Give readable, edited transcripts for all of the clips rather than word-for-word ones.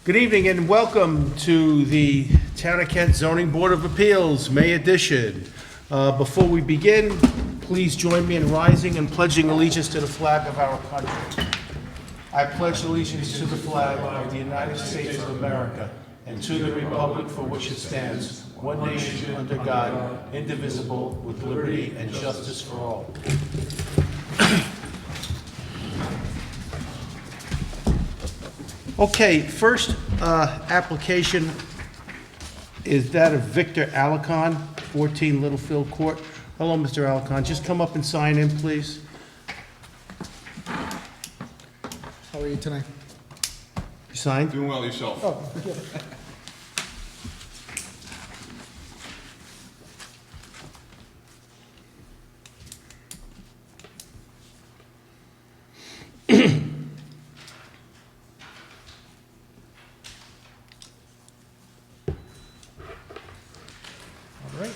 Good evening and welcome to the Town of Kent Zoning Board of Appeals, May edition. Before we begin, please join me in rising and pledging allegiance to the flag of our country. I pledge allegiance to the flag of the United States of America and to the republic for which it stands, one nation under God, indivisible, with liberty and justice for all. Okay, first application is that of Victor Alicon, 14 Littlefield Court. Hello, Mr. Alicon. Just come up and sign in, please. How are you tonight? You signed? Doing well yourself. Oh, yeah. All right.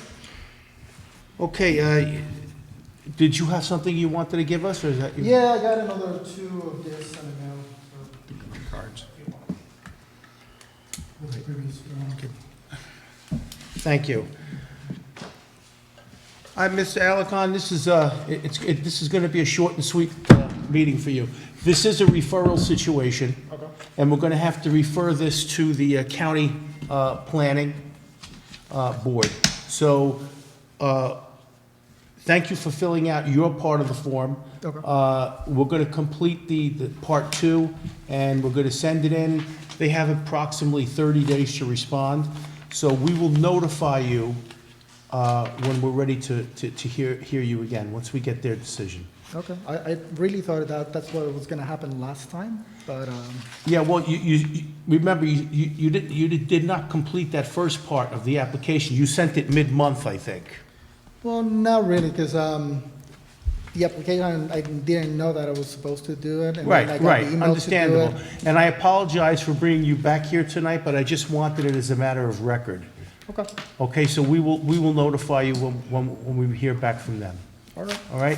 Okay, did you have something you wanted to give us, or is that you? Yeah, I got another two of this in the mail. Cards. With the previous one. Thank you. Hi, Mr. Alicon, this is, this is gonna be a short and sweet meeting for you. This is a referral situation. Okay. And we're gonna have to refer this to the county planning board. So, thank you for filling out your part of the form. Okay. We're gonna complete the part two, and we're gonna send it in. They have approximately 30 days to respond. So we will notify you when we're ready to hear you again, once we get their decision. Okay. I really thought that's what was gonna happen last time, but, Yeah, well, you remember, you did not complete that first part of the application. You sent it mid-month, I think. well, not really, because, the application, I didn't know that I was supposed to do it. And then I got the email to do Understandable. it. And I apologize for bringing you back here tonight, but I just wanted it as a matter of record. Okay, Okay, so we will notify you when we hear back from them. all right. All right?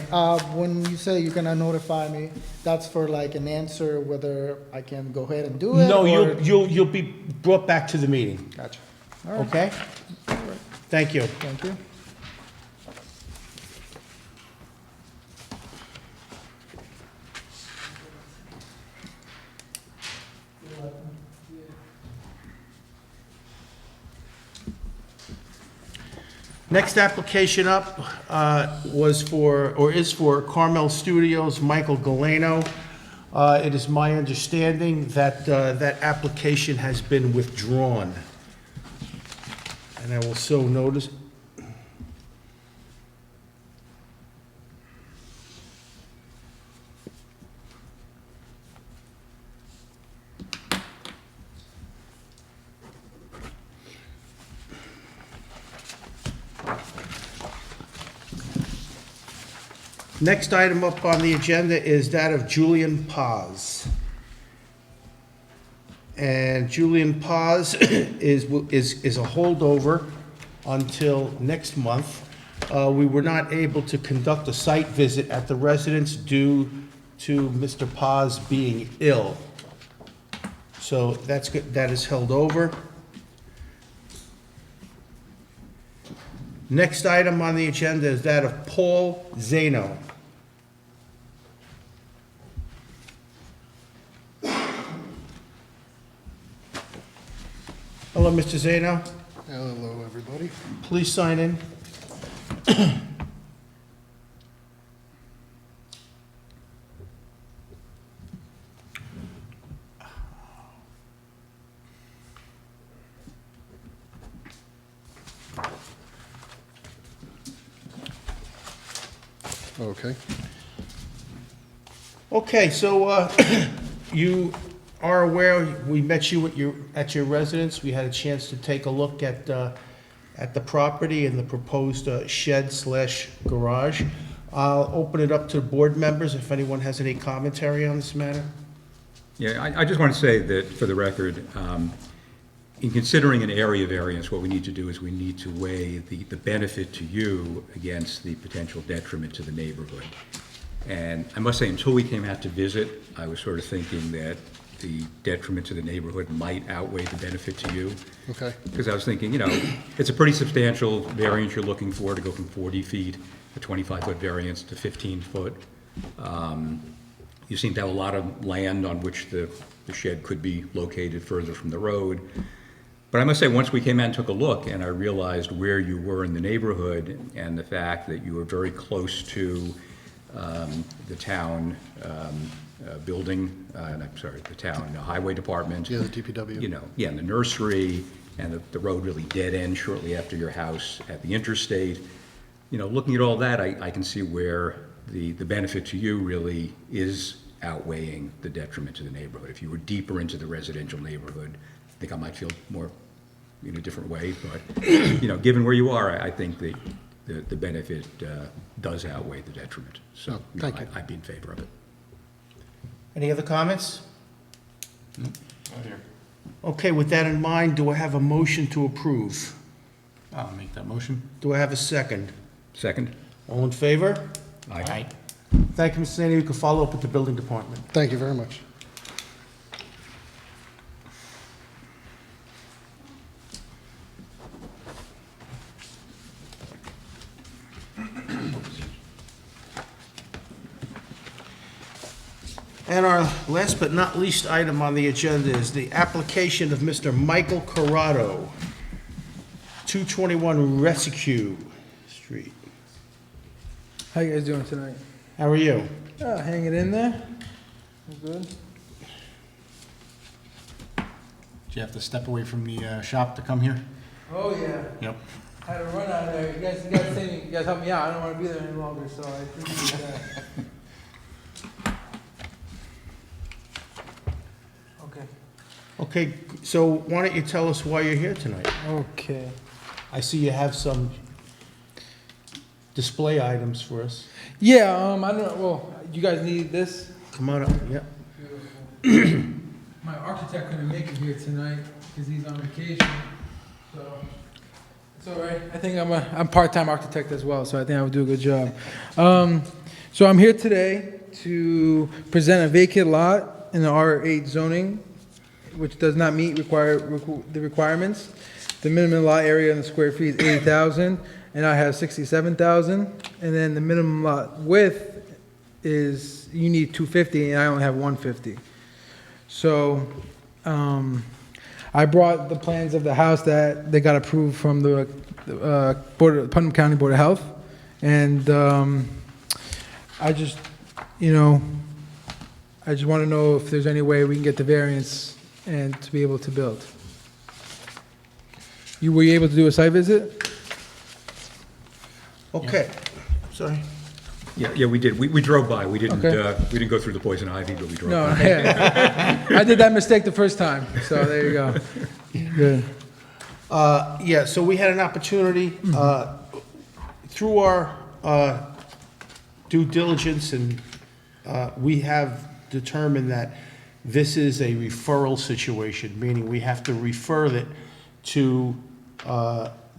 When you say you're gonna notify me, that's for like an answer whether I can go ahead and do it? No, or- you'll be brought back to the meeting, Gotcha. All right, okay? Thank you. thank you. Next application up is for Carmel Studios, Michael Galeno. It is my understanding that that application has been withdrawn. And I will so notice. Next item up on the agenda is that of Julian Paz. And Julian Paz is a holdover until next month. We were not able to conduct a site visit at the residence due to Mr. Paz being ill. So that's good, that is held over. Next item on the agenda is that of Paul Zano. Hello, Mr. Zano. Hello, everybody. Please sign in. Okay. Okay, so you are aware, we met you at your residence. We had a chance to take a look at the property and the proposed shed/garage. I'll open it up to board members if anyone has any commentary on this matter. Yeah, I just want to say that, for the record, in considering an area variance, what we need to do is we need to weigh the benefit to you against the potential detriment to the neighborhood. And I must say, until we came out to visit, I was sort of thinking that the detriment to the neighborhood might outweigh the benefit to you. Okay. Because I was thinking, it's a pretty substantial variance you're looking for to go from 40 feet, a 25-foot variance to 15 foot. You seem to have a lot of land on which the shed could be located further from the road. But I must say, once we came out and took a look, and I realized where you were in the neighborhood, and the fact that you were very close to the town building, and I'm sorry, the town highway department. Yeah, the DPW. And the nursery, and the road really dead end shortly after your house at the interstate. Looking at all that, I can see where the benefit to you really is outweighing the detriment to the neighborhood. If you were deeper into the residential neighborhood, I think I might feel more in a different way, but, given where you are, I think the benefit does outweigh the detriment. So, thank you. I'd be in favor of it. Any other comments? Okay, with that in mind, do I have a motion to approve? I'll make that motion. Do I have a second? Second? All in favor? Aye. Thank you, Mr. Zanny. You can follow up with the building department. Thank you very much. And our last but not least item on the agenda is the application of Mr. Michael Corrado, 221 Rescue Street. How you guys doing tonight? How are you? Hanging in there. I'm good. Do you have to step away from the shop to come here? Oh yeah. Yep. I had to run out of there. You guys help me out. I don't want to be there any longer, so I appreciate that. Okay. Okay, so why don't you tell us why you're here tonight? Okay. I see you have some display items for us. Yeah. I don't know. Well, you guys need this. Come on up, yeah. My architect couldn't make it here tonight because he's on vacation. So it's all right. I think I'm part-time architect as well, so I think I would do a good job. So I'm here today to present a vacant lot in the R8 zoning, which does not meet the requirements. The minimum lot area in the square feet is 80,000, and I have 67,000. And then the minimum lot width is, you need 250, and I only have 150. So, I brought the plans of the house that they got approved from the Putnam County Board of Health, and I just want to know if there's any way we can get the variance and to be able to build. Were you able to do a site visit? Okay, sorry. Yeah, we did. We drove by. We didn't go through the poison ivy, but we drove No, by. yeah. I did that mistake the first time, so there you go. Good. Yeah, so we had an opportunity, through our due diligence, and we have determined that this is a referral situation, meaning we have to refer it to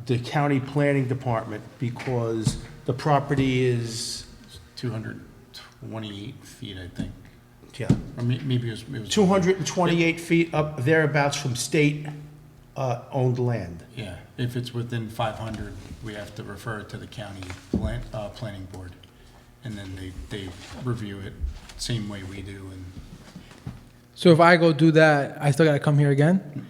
the county planning department because the property is, 228 feet, I think. yeah, Or maybe it was. 228 feet up thereabouts from state owned land. Yeah, if it's within 500, we have to refer it to the county planning board. And then they review it same way we do. And So if I go do that, I still got to come here again?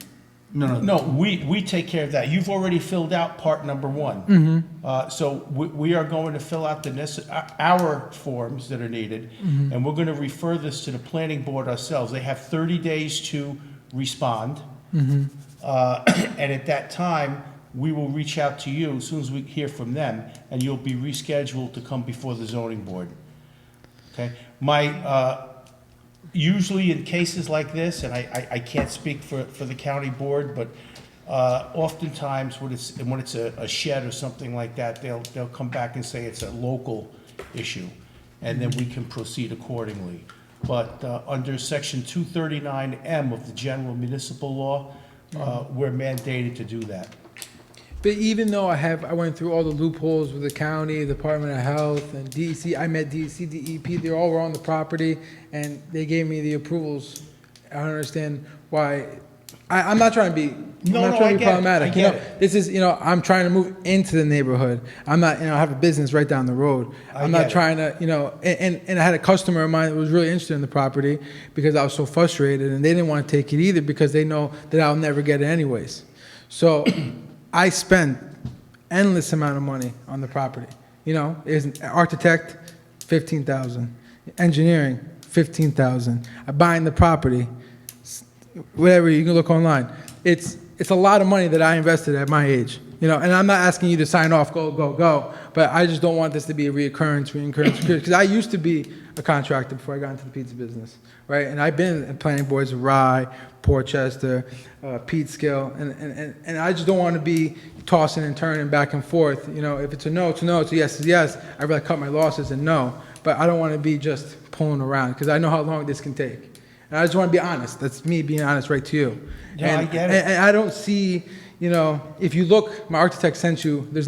No, we take care of that. You've already filled out part number one. So we are going to fill out our forms that are needed, and we're going to refer this to the planning board ourselves. They have 30 days to respond. And at that time, we will reach out to you as soon as we hear from them, and you'll be rescheduled to come before the zoning board. Okay? Usually in cases like this, and I can't speak for the county board, but oftentimes when it's a shed or something like that, they'll come back and say it's a local issue, and then we can proceed accordingly. But under section 239M of the general municipal law, we're mandated to do that. But even though I went through all the loopholes with the county, Department of Health, and DEC, I met DEC, DEP, they all were on the property, and they gave me the approvals I don't understand why. I'm not trying to be. No, I'm no, not trying I to be get it. problematic. I get you know, it. this is, I'm trying to move into the neighborhood. I'm not, I have a business right down the road. I'm get not it. trying to, and I had a customer of mine that was really interested in the property because I was so frustrated, and they didn't want to take it either because they know that I'll never get it anyways. So I spent endless amount of money on the property. There's an architect, $15,000, engineering, $15,000. I'm buying the property, whatever, you can look online. It's a lot of money that I invested at my age, and I'm not asking you to sign off, go, but I just don't want this to be a reoccurrence, because I used to be a contractor before I got into the pizza business, right? And I've been in planning boards of Rye, Portchester, Peekskill, and I just don't want to be tossing and turning back and forth. If it's a no, it's a no, it's a yes, it's a yes. I'd rather cut my losses and no, but I don't want to be just pulling around, because I know how long this can take. And I just want to be honest. That's me being honest right to you. Yeah, I get it. And I don't see, if you look, my architect sent you, there's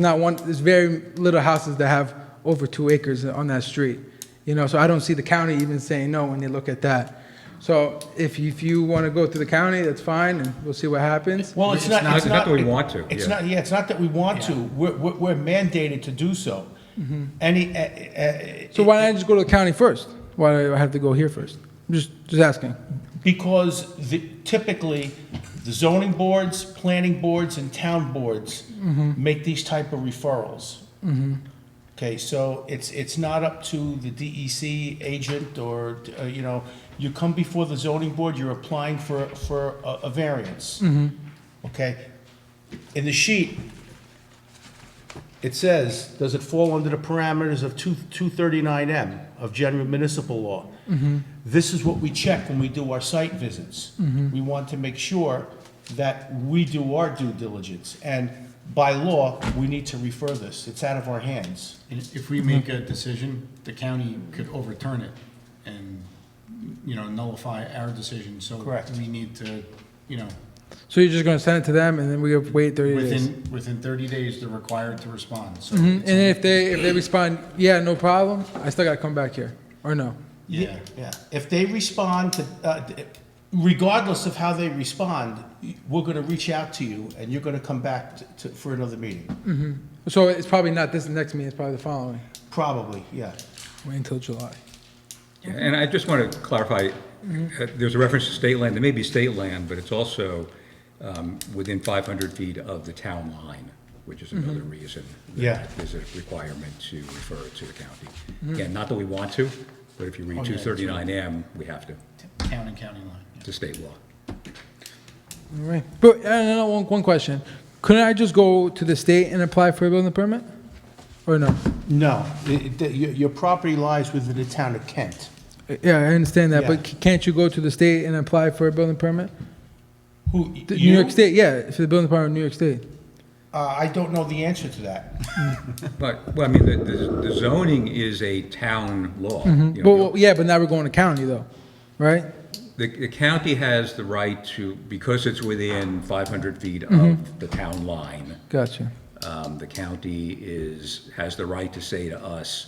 very little houses that have over 2 acres on that street. So I don't see the county even saying no when they look at that. So if you want to go through the county, that's fine, and we'll see what happens. Well, it's not that we want to, It's yeah. not, it's not that we want to. We're mandated to do so. So why don't I just go to the county first? Why do I have to go here first? Just asking. Because typically, the zoning boards, planning boards, and town boards make these type of referrals. Okay, so it's not up to the DEC agent or, you come before the zoning board, you're applying for a variance. Okay? In the sheet, it says, does it fall under the parameters of 239M of general municipal law? This is what we check when we do our site visits. We want to make sure that we do our due diligence. And by law, we need to refer this. It's out of our hands. And if we make a decision, the county could overturn it and, nullify our decision. So Correct. we need to, So you're just going to send it to them, and then we have to wait 30 days? within 30 days, they're required to respond. So And it's if they respond, yeah, no problem, I still got to come back here, or no? Yeah. Yeah. If they respond to, regardless of how they respond, we're gonna reach out to you, and you're gonna come back for another meeting. So it's probably not this next meeting, it's probably the following. Probably, yeah. Wait until July. Yeah, and I just want to clarify, there's a reference to state land. There may be state land, but it's also within 500 feet of the town line, which is another reason that Yeah. there's a requirement to refer it to the county. Again, not that we want to, but if you read Oh, yeah, 239M, we have to, Town and county line. Yeah. to state law. All right. But, one question. Couldn't I just go to the state and apply for a building permit? Or no? No, your property lies within the town of Kent. Yeah, I understand that, Yeah. but can't you go to the state and apply for a building permit? Who, New you? York State, yeah, for the building department of New York State. I don't know the answer to that. But, well, I mean, the zoning is a town law. You know, Well, yeah, but now we're going to county though, right? The county has the right to, because it's within 500 feet of the town line, Gotcha. the county has the right to say to us,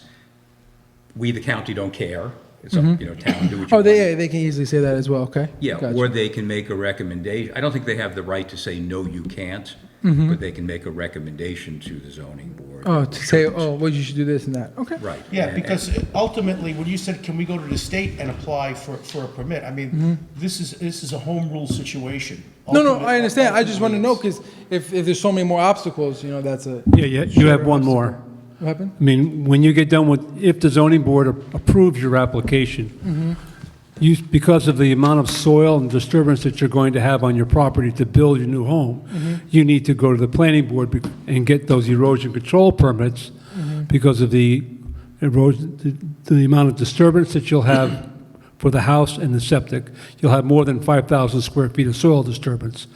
we, the county, don't care. It's up, town, do what you Oh, want. they can easily say that as well, okay? Yeah, Gotcha. or they can make a recommendation. I don't think they have the right to say, no, you can't, but they can make a recommendation to the zoning board. Oh, to say, oh, well, you should do this and that, okay. Right. Yeah, And- because ultimately, when you said, can we go to the state and apply for a permit? I mean, this is a home rule situation. No, I understand, I just want to know, Ultimately, because if there's so many more obstacles, that's a. Yeah, you have one more. What happened? I mean, when you get done with, if the zoning board approves your application, because of the amount of soil and disturbance that you're going to have on your property to build your new home, you need to go to the planning board and get those erosion control permits because of the erosion, the amount of disturbance that you'll have for the house and the septic. You'll have more than 5,000 square feet of soil disturbance.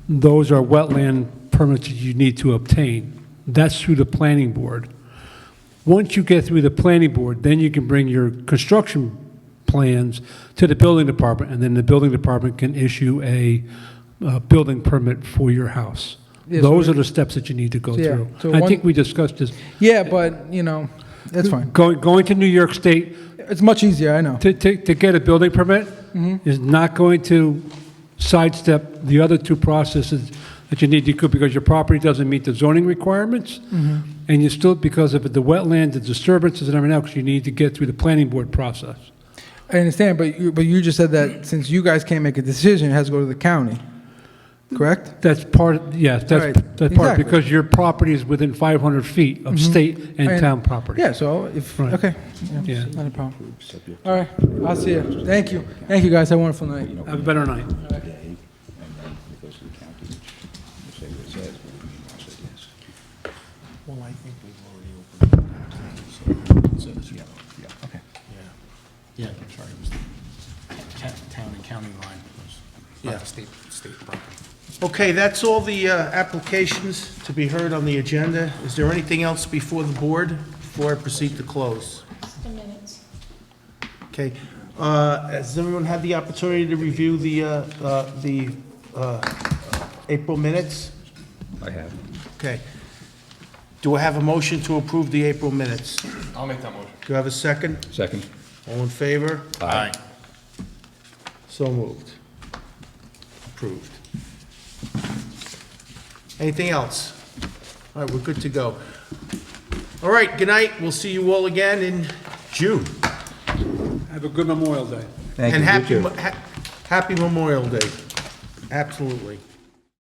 Those are wetland permits that you need to obtain. That's through the planning board. Once you get through the planning board, then you can bring your construction plans to the building department, and then the building department can issue a building permit for your house. Yeah, Those so- are the steps that you need to go Yeah, through. so I one- think we discussed this. Yeah, but, that's fine. Going to New York State It's much easier, I know. to get a building permit, is not going to sidestep the other two processes that you need to go, because your property doesn't meet the zoning requirements, and you still, because of the wetland, the disturbances and everything else, you need to get through the planning board process. I understand, but you just said that since you guys can't make a decision, it has to go to the county, correct? That's part, yes, Right, that's part, exactly. because your property is within 500 feet of state and And- town property. Yeah, so if, Right. okay, Yeah. yeah, not a problem. All right, I'll see you. Thank you. Thank you, guys. Have a wonderful night. Have a better night. And then it goes to the county, which say what it says, but we also yes. Well, I think we've already opened it. So, Yeah, okay. Yeah, I'm sorry, it was the town and county line, it was Yeah. not the state property. okay, that's all the applications to be heard on the agenda. Is there anything else before the board before I proceed to close? The minutes. Okay, has everyone had the opportunity to review the April minutes? I have. Okay. Do I have a motion to approve the April minutes? I'll make that motion. Do I have a second? Second? All in favor? Aye. So moved. Approved. Anything else? All right, we're good to go. All right, good night. We'll see you all again in June. Have a good Memorial Day. Thank And you. You happy, too. happy Memorial Day. Absolutely.